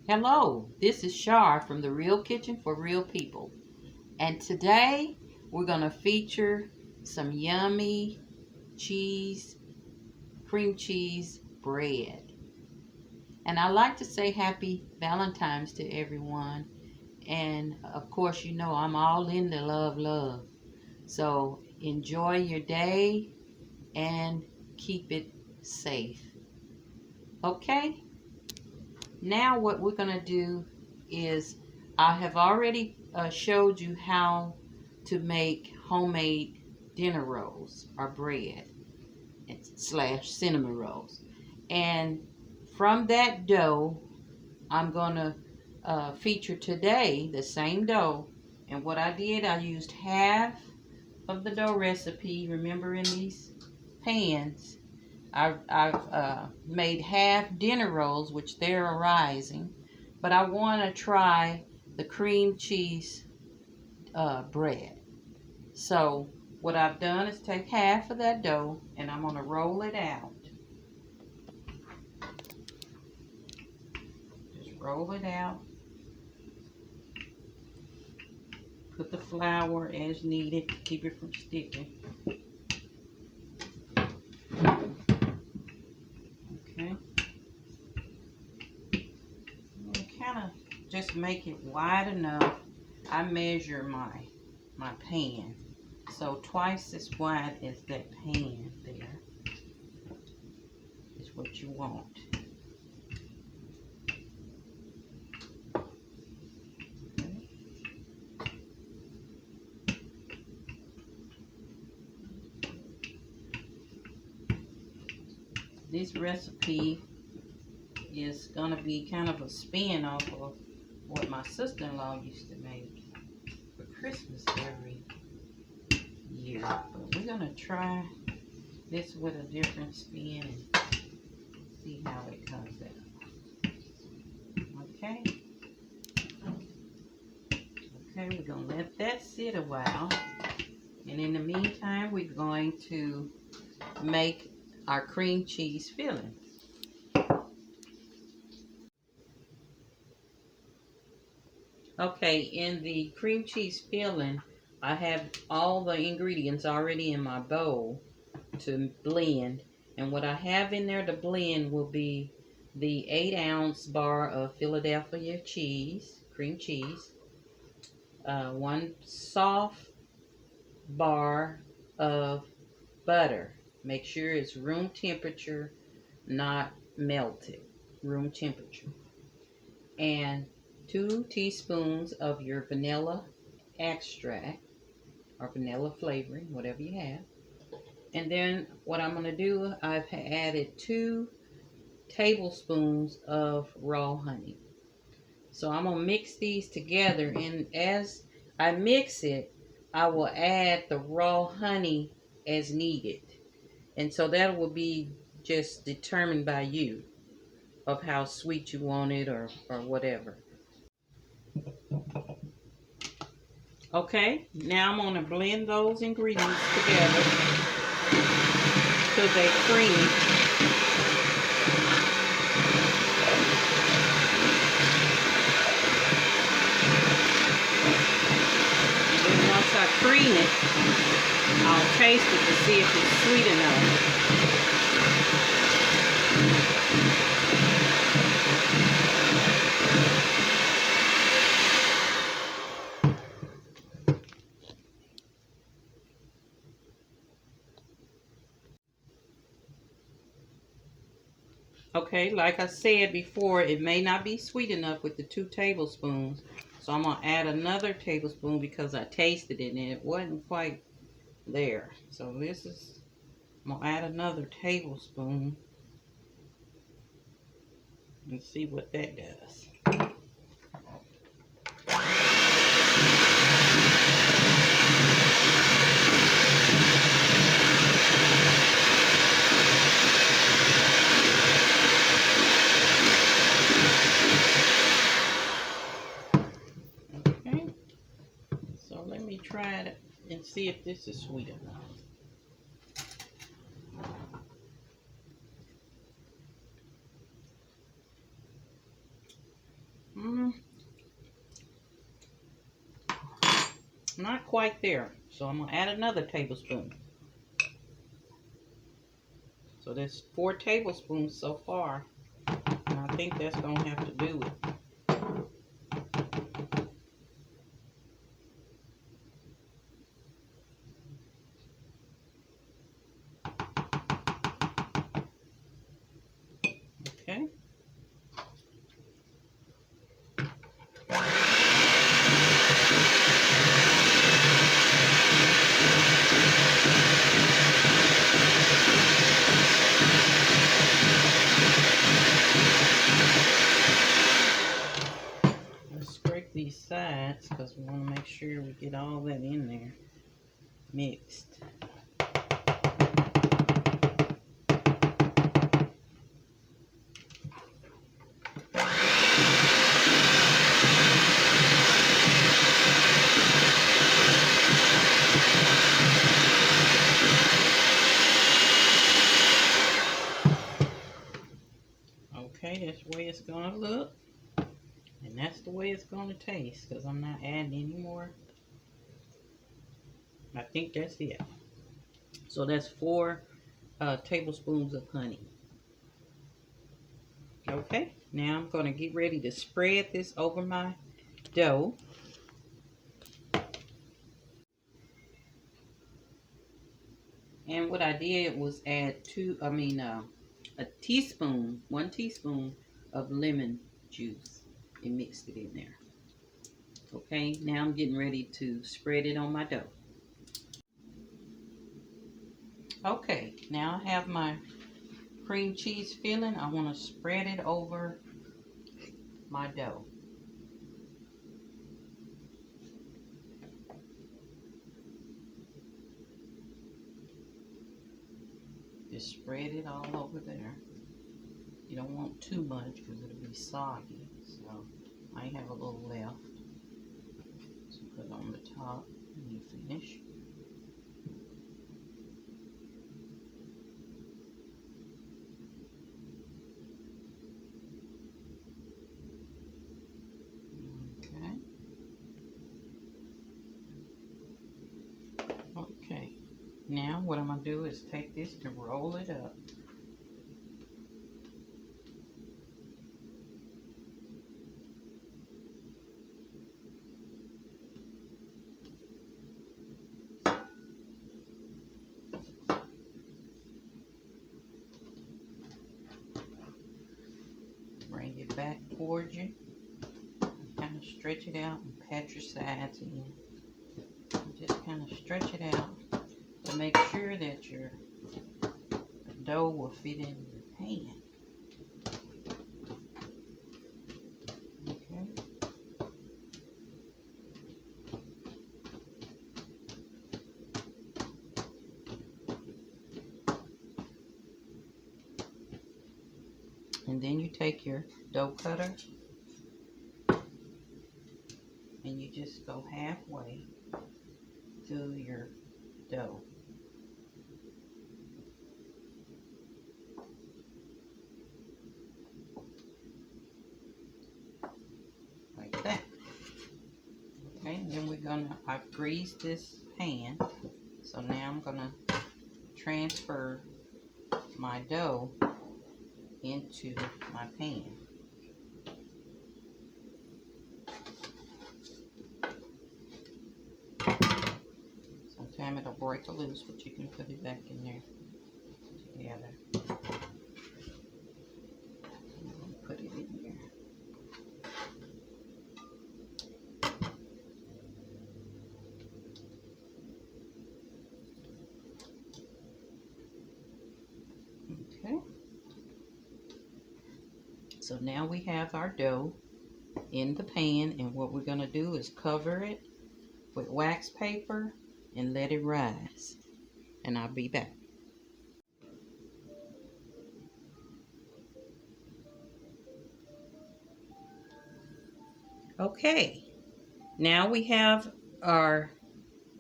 Hello, this is Shar from The Real Kitchen for Real People. And today we're going to feature some yummy cheese, cream cheese bread. And I like to say happy Valentine's to everyone. And of course, you know I'm all into love. So enjoy your day and keep it safe. Okay? Now what we're going to do is I have already showed you how to make homemade dinner rolls or bread slash cinnamon rolls. And from that dough, I'm going to feature today the same dough. And what I did, I used half of the dough recipe. Remember, in these pans, I've made half dinner rolls, which they're arising, but I want to try the cream cheese bread. So what I've done is take half of that dough and I'm going to roll it out. Just roll it out. Put the flour as needed to keep it from sticking. Okay. Kind of just make it wide enough. I measure my pan. So twice as wide as that pan there is what you want. Okay. This recipe is going to be kind of a spin off of what my sister-in-law used to make for Christmas every year. But we're going to try this with a different spin and see how it comes out. Okay? Okay, we're going to let that sit a while. And in the meantime, we're going to make our cream cheese filling. Okay, in the cream cheese filling, I have all the ingredients already in my bowl to blend. And what I have in there to blend will be the 8-ounce bar of Philadelphia cheese, cream cheese, one soft bar of butter. Make sure it's room temperature, not melted, room temperature. And 2 teaspoons of your vanilla extract or vanilla flavoring, whatever you have. And then what I'm going to do, I've added 2 tablespoons of raw honey. So I'm going to mix these together, and as I mix it, I will add the raw honey as needed. And so that will be just determined by you of how sweet you want it or whatever. Okay, now I'm going to blend those ingredients together till they creamy. And then once I cream it, I'll taste it to see if it's sweet enough. Okay, like I said before, it may not be sweet enough with the 2 tablespoons. So I'm going to add another tablespoon because I tasted it and it wasn't quite there. So I'm going to add another tablespoon and see what that does. Okay, so let me try it and see if this is sweet enough. Not quite there. So I'm going to add another tablespoon. So there's 4 tablespoons so far. And I think that's going to have to do it. Okay. Let's scrape these sides because we want to make sure we get all that in there mixed. Okay, that's the way it's going to look. And that's the way it's going to taste because I'm not adding any more. I think that's it. So that's 4 tablespoons of honey. Okay, now I'm going to get ready to spread this over my dough. And what I did was add 1 teaspoon of lemon juice and mixed it in there. Okay, now I'm getting ready to spread it on my dough. Okay, now I have my cream cheese filling. I want to spread it over my dough. Just spread it all over there. You don't want too much because it'll be soggy. So I have a little left. So put it on the top when you finish. Okay, now what I'm going to do is take this and roll it up. Bring it back towards you. Kind of stretch it out and pat your sides in. Just kind of stretch it out to make sure that your dough will fit in your pan. Okay. And then you take your dough cutter and you just go halfway through your dough. Like that. Okay, and then I've greased this pan. So now I'm gonna transfer my dough into my pan. Sometimes it'll break loose, but you can put it back in there together. Put it in there. Okay. So now we have our dough in the pan, and what we're going to do is cover it with wax paper and let it rise. And I'll be back. Okay, now we have our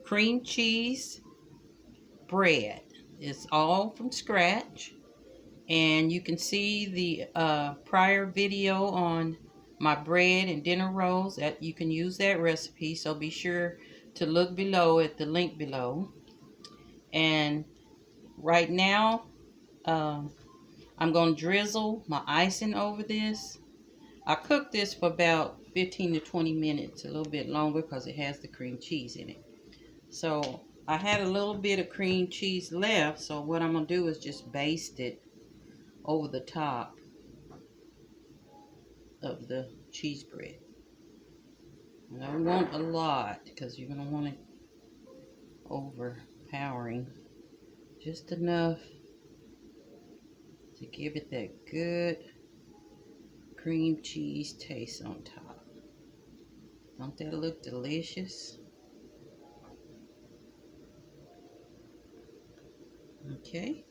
cream cheese bread. It's all from scratch, and you can see the prior video on my bread and dinner rolls. That you can use that recipe, so be sure to look below at the link below. And right now, I'm going to drizzle my icing over this. I cooked this for about 15 to 20 minutes, a little bit longer because it has the cream cheese in it. So I had a little bit of cream cheese left, so what I'm going to do is just baste it over the top of the cheese bread. And I don't want a lot because you're going to want it overpowering. Just enough to give it that good cream cheese taste on top. Don't that look delicious? Okay.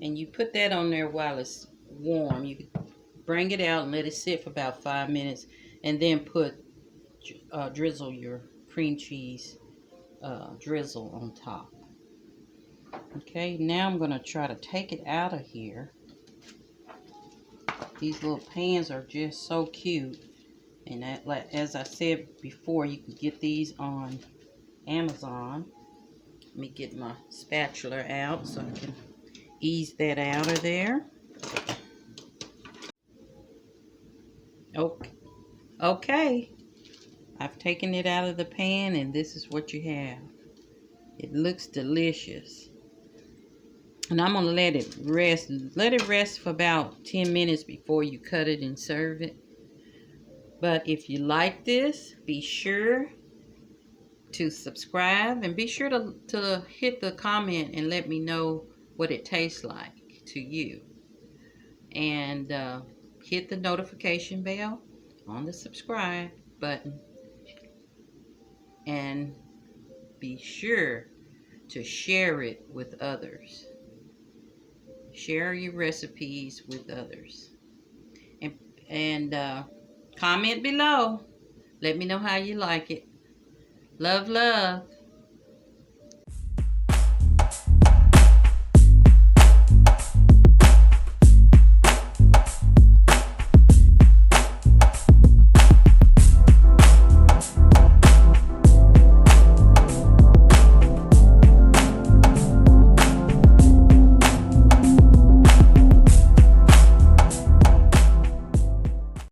And you put that on there while it's warm. You bring it out and let it sit for about 5 minutes, and then drizzle your cream cheese drizzle on top. Okay, now I'm going to try to take it out of here. These little pans are just so cute. And that, like, as I said before, you can get these on Amazon. Let me get my spatula out so I can ease that out of there. Okay. I've taken it out of the pan, and this is what you have. It looks delicious. And I'm going to let it rest. Let it rest for about 10 minutes before you cut it and serve it. But if you like this, be sure to subscribe. And be sure to hit the comment and let me know what it tastes like to you. And hit the notification bell on the subscribe button. And be sure to share it with others. Share your recipes with others. And comment below. Let me know how you like it. Love, love.